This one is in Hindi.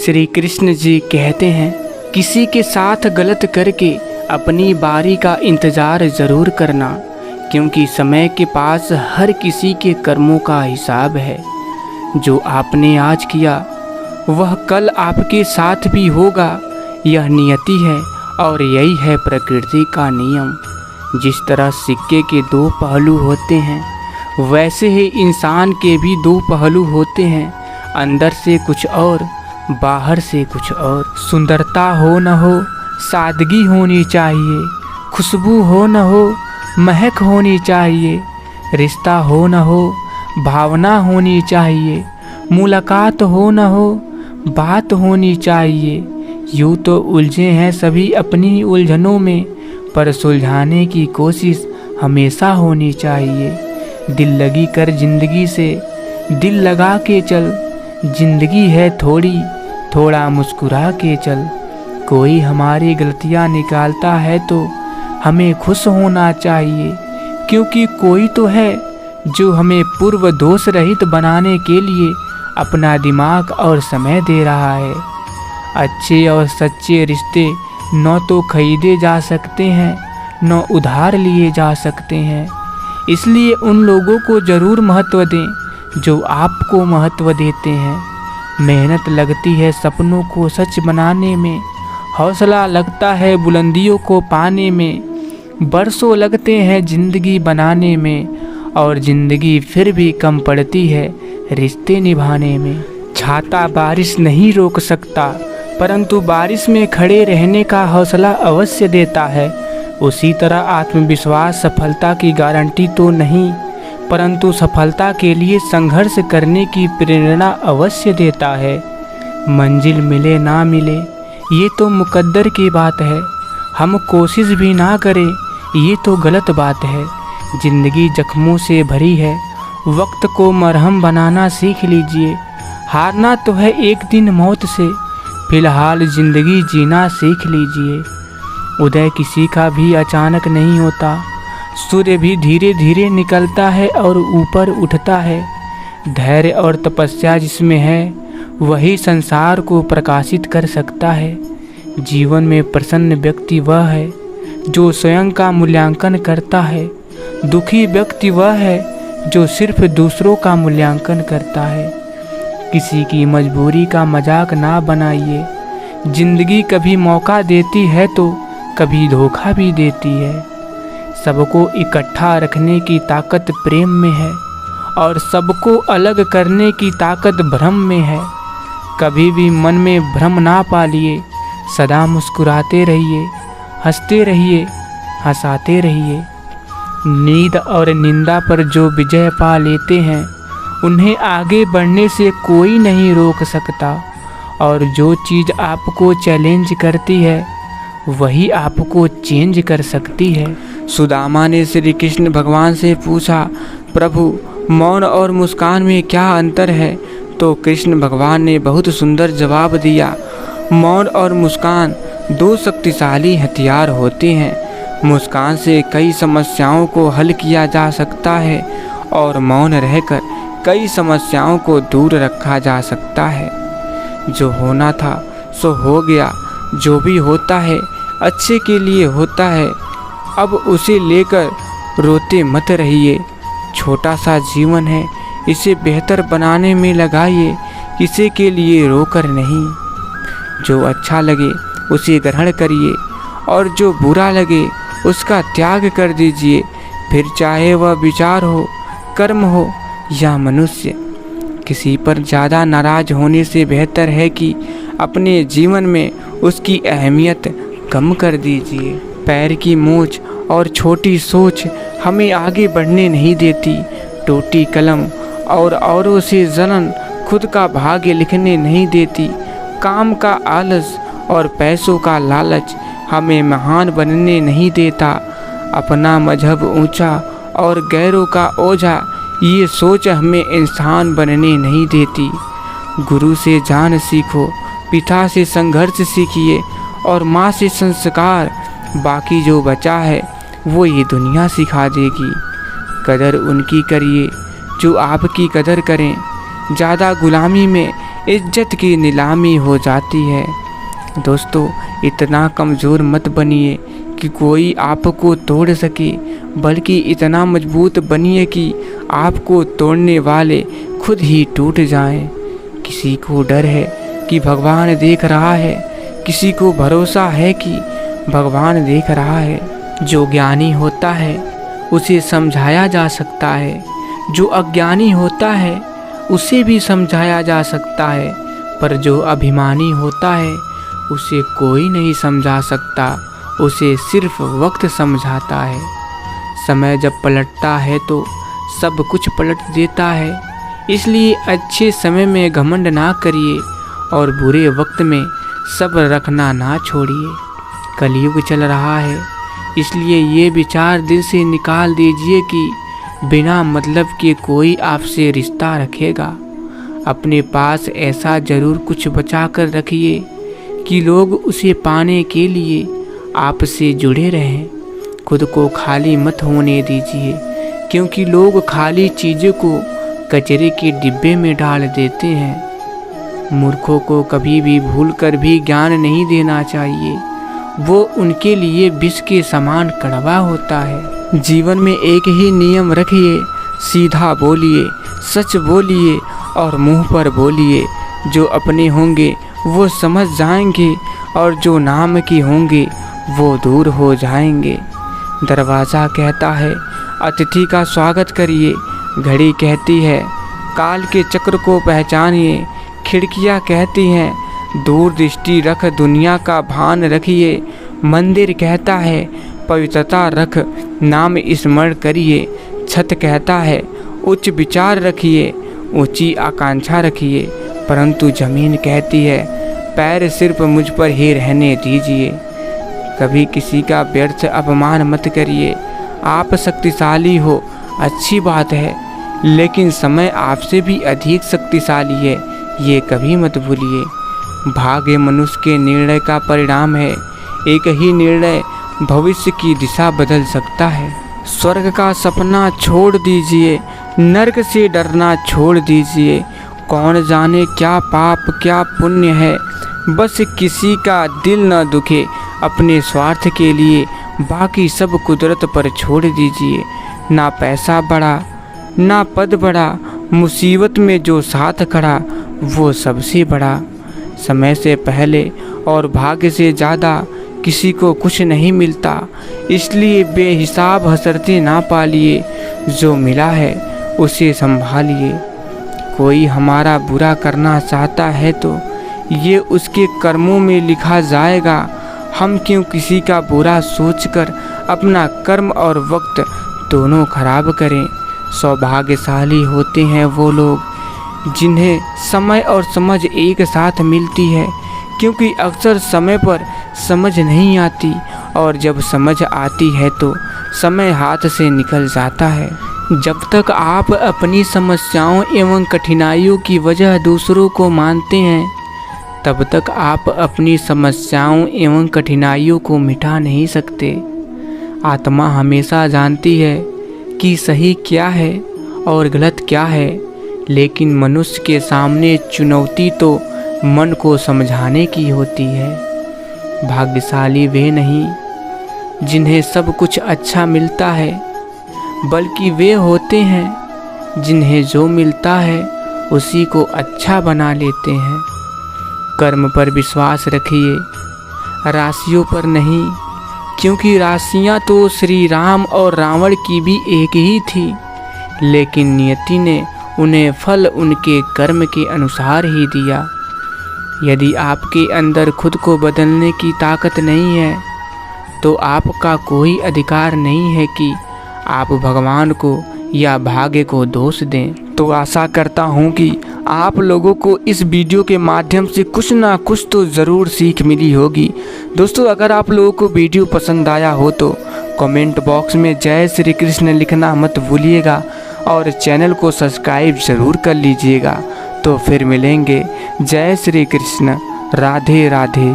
श्री कृष्ण जी कहते हैं, किसी के साथ गलत करके अपनी बारी का इंतज़ार ज़रूर करना, क्योंकि समय के पास हर किसी के कर्मों का हिसाब है। जो आपने आज किया वह कल आपके साथ भी होगा। यह नियति है और यही है प्रकृति का नियम। जिस तरह सिक्के के दो पहलू होते हैं, वैसे ही इंसान के भी दो पहलू होते हैं, अंदर से कुछ और, बाहर से कुछ और। सुंदरता हो न हो, सादगी होनी चाहिए, खुशबू हो न हो, महक होनी चाहिए, रिश्ता हो न हो, भावना होनी चाहिए, मुलाकात हो न हो, बात होनी चाहिए। यूँ तो उलझे हैं सभी अपनी उलझनों में, पर सुलझाने की कोशिश हमेशा होनी चाहिए। दिल लगी कर जिंदगी से दिल लगा के चल, जिंदगी है थोड़ी, थोड़ा मुस्कुरा के चल। कोई हमारी गलतियाँ निकालता है तो हमें खुश होना चाहिए, क्योंकि कोई तो है जो हमें पूर्व दोष रहित बनाने के लिए अपना दिमाग और समय दे रहा है। अच्छे और सच्चे रिश्ते न तो खरीदे जा सकते हैं, न उधार लिए जा सकते हैं। इसलिए उन लोगों को ज़रूर महत्व दें जो आपको महत्व देते हैं। मेहनत लगती है सपनों को सच बनाने में, हौसला लगता है बुलंदियों को पाने में, बरसों लगते हैं ज़िंदगी बनाने में, और ज़िंदगी फिर भी कम पड़ती है रिश्ते निभाने में। छाता बारिश नहीं रोक सकता, परंतु बारिश में खड़े रहने का हौसला अवश्य देता है। उसी तरह आत्मविश्वास सफलता की गारंटी तो नहीं, परंतु सफलता के लिए संघर्ष करने की प्रेरणा अवश्य देता है। मंजिल मिले ना मिले ये तो मुकद्दर की बात है, हम कोशिश भी ना करें ये तो गलत बात है। ज़िंदगी जख्मों से भरी है, वक्त को मरहम बनाना सीख लीजिए। हारना तो है एक दिन मौत से, फिलहाल ज़िंदगी जीना सीख लीजिए। उदय किसी का भी अचानक नहीं होता, सूर्य भी धीरे धीरे निकलता है और ऊपर उठता है। धैर्य और तपस्या जिसमें है वही संसार को प्रकाशित कर सकता है। जीवन में प्रसन्न व्यक्ति वह है जो स्वयं का मूल्यांकन करता है, दुखी व्यक्ति वह है जो सिर्फ दूसरों का मूल्यांकन करता है। किसी की मजबूरी का मजाक ना बनाइए। जिंदगी कभी मौका देती है तो कभी धोखा भी देती है। सबको इकट्ठा रखने की ताकत प्रेम में है, और सबको अलग करने की ताकत भ्रम में है। कभी भी मन में भ्रम ना पालिए, सदा मुस्कुराते रहिए, हंसते रहिए, हंसाते रहिए। नींद और निंदा पर जो विजय पा लेते हैं उन्हें आगे बढ़ने से कोई नहीं रोक सकता, और जो चीज़ आपको चैलेंज करती है वही आपको चेंज कर सकती है। सुदामा ने श्री कृष्ण भगवान से पूछा, प्रभु मौन और मुस्कान में क्या अंतर है? तो कृष्ण भगवान ने बहुत सुंदर जवाब दिया, मौन और मुस्कान दो शक्तिशाली हथियार होते हैं। मुस्कान से कई समस्याओं को हल किया जा सकता है, और मौन रहकर कई समस्याओं को दूर रखा जा सकता है। जो होना था सो हो गया, जो भी होता है अच्छे के लिए होता है। अब उसे लेकर रोते मत रहिए। छोटा सा जीवन है, इसे बेहतर बनाने में लगाइए, किसी के लिए रोकर नहीं। जो अच्छा लगे उसे ग्रहण करिए, और जो बुरा लगे उसका त्याग कर दीजिए। फिर चाहे वह विचार हो, कर्म हो या मनुष्य। किसी पर ज़्यादा नाराज होने से बेहतर है कि अपने जीवन में उसकी अहमियत कम कर दीजिए। पैर की मोच और छोटी सोच हमें आगे बढ़ने नहीं देती। टूटी कलम और औरों से जलन खुद का भाग्य लिखने नहीं देती। काम का आलस और पैसों का लालच हमें महान बनने नहीं देता। अपना मजहब ऊंचा और गैरों का ओझा ये सोच हमें इंसान बनने नहीं देती। गुरु से जान सीखो, पिता से संघर्ष सीखिए, और माँ से संस्कार। बाकी जो बचा है वो ये दुनिया सिखा देगी। कदर उनकी करिए जो आपकी कदर करें। ज़्यादा गुलामी में इज्जत की नीलामी हो जाती है। दोस्तों, इतना कमज़ोर मत बनिए कि कोई आपको तोड़ सके, बल्कि इतना मजबूत बनिए कि आपको तोड़ने वाले खुद ही टूट जाएं। किसी को डर है कि भगवान देख रहा है, किसी को भरोसा है कि भगवान देख रहा है। जो ज्ञानी होता है उसे समझाया जा सकता है, जो अज्ञानी होता है उसे भी समझाया जा सकता है, पर जो अभिमानी होता है उसे कोई नहीं समझा सकता, उसे सिर्फ वक्त समझाता है। समय जब पलटता है तो सब कुछ पलट देता है, इसलिए अच्छे समय में घमंड ना करिए और बुरे वक्त में सब्र रखना ना छोड़िए। कलयुग चल रहा है, इसलिए ये विचार दिल से निकाल दीजिए कि बिना मतलब के कोई आपसे रिश्ता रखेगा। अपने पास ऐसा ज़रूर कुछ बचा कर रखिए कि लोग उसे पाने के लिए आपसे जुड़े रहें। खुद को खाली मत होने दीजिए, क्योंकि लोग खाली चीज़ों को कचरे के डिब्बे में डाल देते हैं। मूर्खों को कभी भी भूलकर भी ज्ञान नहीं देना चाहिए, वो उनके लिए विष के समान कड़वा होता है। जीवन में एक ही नियम रखिए, सीधा बोलिए, सच बोलिए और मुंह पर बोलिए। जो अपने होंगे वो समझ जाएंगे और जो नाम के होंगे वो दूर हो जाएंगे। दरवाज़ा कहता है अतिथि का स्वागत करिए, घड़ी कहती है काल के चक्र को पहचानिए, खिड़कियाँ कहती हैं दूर दृष्टि रख दुनिया का भान रखिए, मंदिर कहता है पवित्रता रख नाम स्मरण करिए, छत कहता है उच्च विचार रखिए, ऊंची आकांक्षा रखिए, परंतु ज़मीन कहती है पैर सिर्फ मुझ पर ही रहने दीजिए। कभी किसी का व्यर्थ अपमान मत करिए। आप शक्तिशाली हो अच्छी बात है, लेकिन समय आपसे भी अधिक शक्तिशाली है, ये कभी मत भूलिए। भाग्य मनुष्य के निर्णय का परिणाम है, एक ही निर्णय भविष्य की दिशा बदल सकता है। स्वर्ग का सपना छोड़ दीजिए, नरक से डरना छोड़ दीजिए। कौन जाने क्या पाप क्या पुण्य है, बस किसी का दिल न दुखे। अपने स्वार्थ के लिए बाकी सब कुदरत पर छोड़ दीजिए। ना पैसा बढ़ा ना पद बढ़ा, मुसीबत में जो साथ खड़ा वो सबसे बड़ा। समय से पहले और भाग्य से ज़्यादा किसी को कुछ नहीं मिलता, इसलिए बेहिसाब हसरतें ना पालिए। जो मिला है उसे संभालिए। कोई हमारा बुरा करना चाहता है तो ये उसके कर्मों में लिखा जाएगा। हम क्यों किसी का बुरा सोचकर अपना कर्म और वक्त दोनों खराब करें। सौभाग्यशाली होते हैं वो लोग जिन्हें समय और समझ एक साथ मिलती है, क्योंकि अक्सर समय पर समझ नहीं आती और जब समझ आती है तो समय हाथ से निकल जाता है। जब तक आप अपनी समस्याओं एवं कठिनाइयों की वजह दूसरों को मानते हैं, तब तक आप अपनी समस्याओं एवं कठिनाइयों को मिटा नहीं सकते। आत्मा हमेशा जानती है कि सही क्या है और गलत क्या है, लेकिन मनुष्य के सामने चुनौती तो मन को समझाने की होती है। भाग्यशाली वे नहीं जिन्हें सब कुछ अच्छा मिलता है, बल्कि वे होते हैं जिन्हें जो मिलता है उसी को अच्छा बना लेते हैं। कर्म पर विश्वास रखिए, राशियों पर नहीं, क्योंकि राशियां तो श्री राम और रावण की भी एक ही थी, लेकिन नियति ने उन्हें फल उनके कर्म के अनुसार ही दिया। यदि आपके अंदर खुद को बदलने की ताकत नहीं है तो आपका कोई अधिकार नहीं है कि आप भगवान को या भाग्य को दोष दें। तो आशा करता हूँ कि आप लोगों को इस वीडियो के माध्यम से कुछ ना कुछ तो ज़रूर सीख मिली होगी। दोस्तों, अगर आप लोगों को वीडियो पसंद आया हो तो कमेंट बॉक्स में जय श्री कृष्ण लिखना मत भूलिएगा और चैनल को सब्सक्राइब ज़रूर कर लीजिएगा। तो फिर मिलेंगे। जय श्री कृष्ण, राधे राधे।